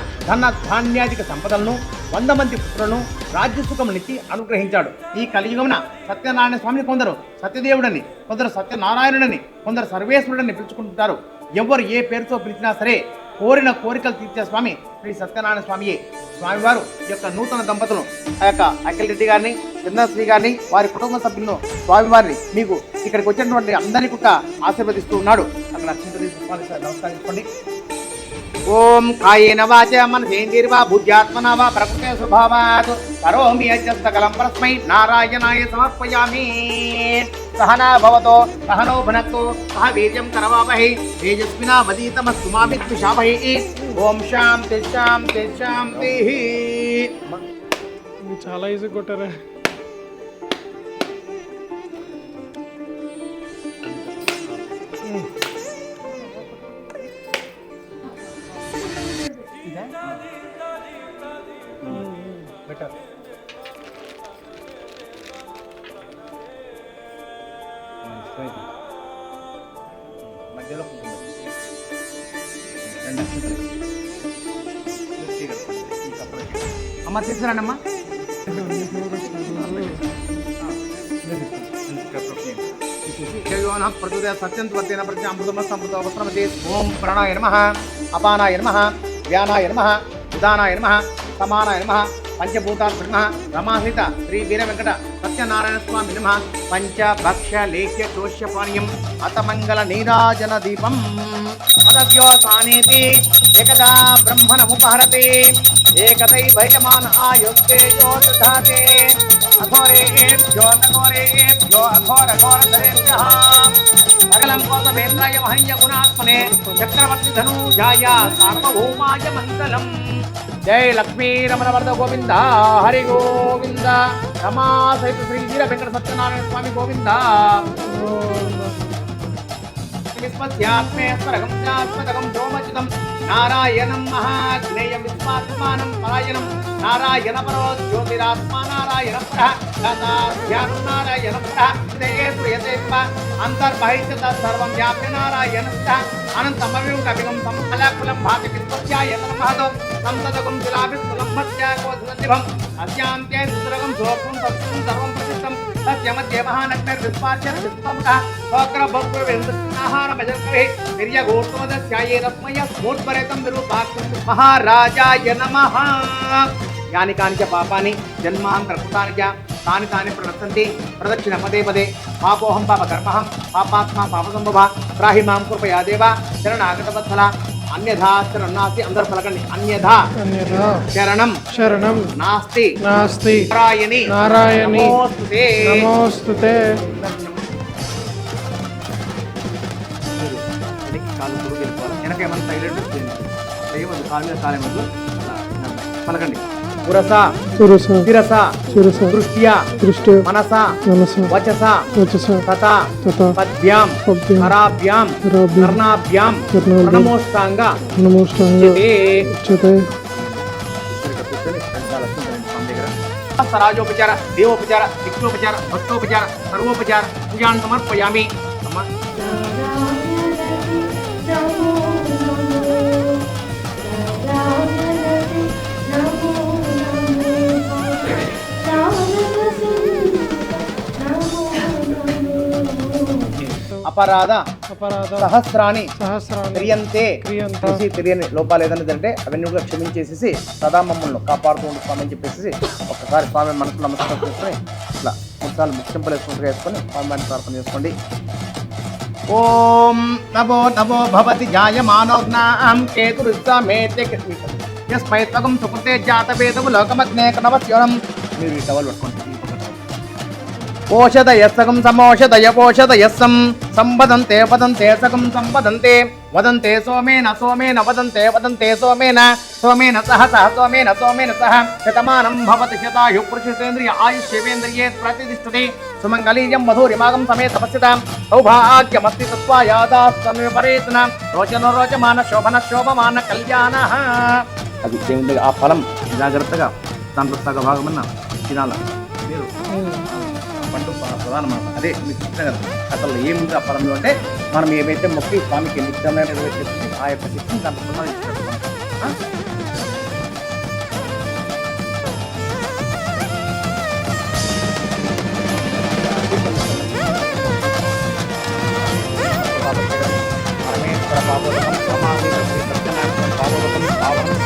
Speaker 2: ధాన్యాధిక సంపదలను 100 మంది పుత్రులను రాజ్యసుఖమునిచ్చి అనుగ్రహించాడు. ఈ కలియుగమున సత్యనారాయణ స్వామిని కొందరు సత్యదేవుడని, కొందరు సత్యనారాయణుడని, కొందరు సర్వేశ్వరుడని పిలుచుకుంటుంటారు. ఎవరు ఏ పేరుతో పిలిచినా సరే కోరిన కోరికలు తీర్చే స్వామి శ్రీ సత్యనారాయణ స్వామియే. స్వామివారు ఈ యొక్క నూతన దంపతులను ఆ యొక్క అఖిల్ రెడ్డి గారిని చంద్రశ్రీ గారిని వారి కుటుంబ సభ్యులను స్వామివారిని మీకు ఇక్కడికి వచ్చినటువంటి అందరికీ కూడా ఆశీర్వదిస్తూ ఉన్నాడు. అక్కడ నమస్కరించుకోండి. ఓం కాయేన వాచ మనసేంద్రియర్వా బుద్ధ్యాత్మనా వా ప్రకృతే స్వభావాత్ కరోమి యజ్ఞస్తకలం పరస్మై నారాయణాయ సమర్పయామి. సహనా భవతో సహనో భునక్తు సహ వీర్యం కరవావహై తేజస్వినావధీతమస్తు మా విద్విషావహై. ఓం శాంతి శాంతి శాంతి.
Speaker 3: చాలా ఈజీ కొట్టారా.
Speaker 2: బెటర్ మధ్యలో అమ్మ తీసుకురండి అమ్మా. సత్యంత వర్తేన ప్రతి అమృతమృతమృతమృతే. ఓం ప్రాణాయ నమః, అపానాయ నమః, వ్యానాయ నమః, ఉదానాయ నమః, సమానాయ నమః, పంచభూతాత్మ నమః, రమాహిత శ్రీ వీర వెంకట సత్యనారాయణ స్వామి నమః. పంచభక్ష లేఖ్య చోష్యపానీయం అతమంగళ నీరాజన దీపం పదవ్యోసానేతి ఏకదా బ్రహ్మణముపహరతే ఏకదై భయమాన ఆయుస్తే జ్యోతిధాతే అఘోరేభ్యో అఘోరఘోరధరేభ్యః సకలం కోసవేంద్రాయ మహయ్య గుణాత్మనే చక్రవర్తి ధనూజాయ సార్వభౌమాయ మంగళం. జై లక్ష్మీ రమణ వరద గోవింద హరి గోవింద. రమా సహిత శ్రీ వీర వెంకట సత్యనారాయణ స్వామి గోవింద. విస్మస్యాత్మేశ్వరగం శాశ్వతగం సోమచితం నారాయణం మహాజ్ఞేయం విశ్వాత్మానం పరాయణం నారాయణ పరో జ్యోతిరాత్మా నారాయణ ప్రధ్యానం నారాయణ ప్రయతే అంతర్బహిష్ట సర్వం వ్యాప్య నారాయణ అనంతమవ్యం కవిగం సంఫలకులం భాతి విశ్వస్యాయతన మహదో సంతదకం శిలాభిస్థలం మత్స్యాకోశం అస్యాంత్యే సురగం సోపం తత్వం సర్వం ప్రసిద్ధం తస్య మధ్య మహానగ్నిర్విస్పాచ్య విశ్వముఖః సోగ్రభోగ్రవేంద్రహార భజకవే నిర్యగోర్తమదస్యాయే రత్మయ స్ఫోట్పరేతం విరూపాక్షం మహారాజాయ నమః. యాని కాని చ పాపాని జన్మాంతర కృతాని చ తాని తాని ప్రవర్తంతి ప్రదక్షిణ పదే పదే. పాపోహం పాపకర్మహం పాపాత్మా పాపసంభవ ప్రాహి మాం కృపయా దేవ శరణాగతవత్సల. అన్యథా శరణం నాస్తి. అందరూ పలకండి. అన్యథా శరణం
Speaker 3: శరణం
Speaker 2: నాస్తి
Speaker 3: నాస్తి.
Speaker 2: నారాయణి
Speaker 3: నారాయణి
Speaker 2: నమోస్తుతే.
Speaker 3: నమోస్తుతే.
Speaker 2: కాలు గురువు వెళ్ళిపోవాలి. వెనక ఏమన్నా సైలెంట్ చేయవద్దు. కాలు మీద కాలేమద్దు. పలకండి. పురస
Speaker 3: పురుష
Speaker 2: శిరస
Speaker 3: శిరస
Speaker 2: దృష్ట్యా
Speaker 3: దృష్టి
Speaker 2: మనస
Speaker 3: మనస
Speaker 2: వచస
Speaker 3: వచస
Speaker 2: తథా
Speaker 3: తథ
Speaker 2: పద్భ్యాం
Speaker 3: పద్భ్యాం
Speaker 2: కరాభ్యాం
Speaker 3: కరాభ్యాం
Speaker 2: కర్ణాభ్యాం
Speaker 3: కర్ణాభ్యాం
Speaker 2: నమోష్టాంగ
Speaker 3: నమోష్టాంగ ఉచ్యతే.
Speaker 2: రాజోపచార దేవోపచార దిక్షోపచార భక్తోపచార సర్వోపచార పూజాన్ సమర్పయామి. అపరాధ
Speaker 3: అపరాధ
Speaker 2: సహస్రాన్ని
Speaker 3: సహస్రాన్ని
Speaker 2: క్రియంతే
Speaker 3: క్రియంతే.
Speaker 2: చూసి తెలియని లోపాలు ఏదైనా అంటే అవన్నీ కూడా క్షమించేసేసి సదా మమ్మల్ని కాపాడుతూ ఉండు స్వామి అని చెప్పేసి ఒక్కసారి స్వామి మనసు నమస్కారం చేసుకొని ఇట్లా ముఖాలు ముఖ్యంపలు వేసుకుంటూ వేసుకొని స్వామి ప్రార్థన చేసుకోండి. ఓం నమో నమో భవతి జాయమానోజ్ఞాం కేతురుస్సామేతే యస్మై త్వగం సుకృతే జాతవేదము లోకమగ్నేక నవస్యోనం. మీరు ఈ టవల్ పట్టుకోండి. ఓషధయస్సగం సమోషధయ పోషధయస్సం సంవదంతే వదంతే సగం సంవదంతే వదంతే సోమేన సోమేన వదంతే వదంతే సోమేన సోమేన సహ సహ సోమేన సోమేన సహ శతమానం భవతి శతాయు పురుషేంద్రియ ఆయుష్యేంద్రియే ప్రతిష్ఠతే సుమంగళీయం మధురిమాగం సమేత పశ్యతాం సౌభాగ్యమస్తి తత్వాయాదాస్తన్విపరేతన రోచన రోచమాన శోభన శోభమాన కళ్యాణ. అది దేవుని ఆ ఫలం జాగ్రత్తగా దాంట్లో సగ భాగమన్న తినాల. మీరు పండు ప్రధానమాట. అదే మీకు చెప్పిన కదా అసలు ఏముంది ఆ ఫలంలో అంటే మనం ఏమైతే మొక్కి స్వామికి నిత్యమైన నిర్వహించి ఆ యొక్క శక్తిని దాంట్లో ప్రమాణించారు. పరమేశ్వర పాపోదకం సమాధి సత్యనారాయణ పాపోదకం పావనం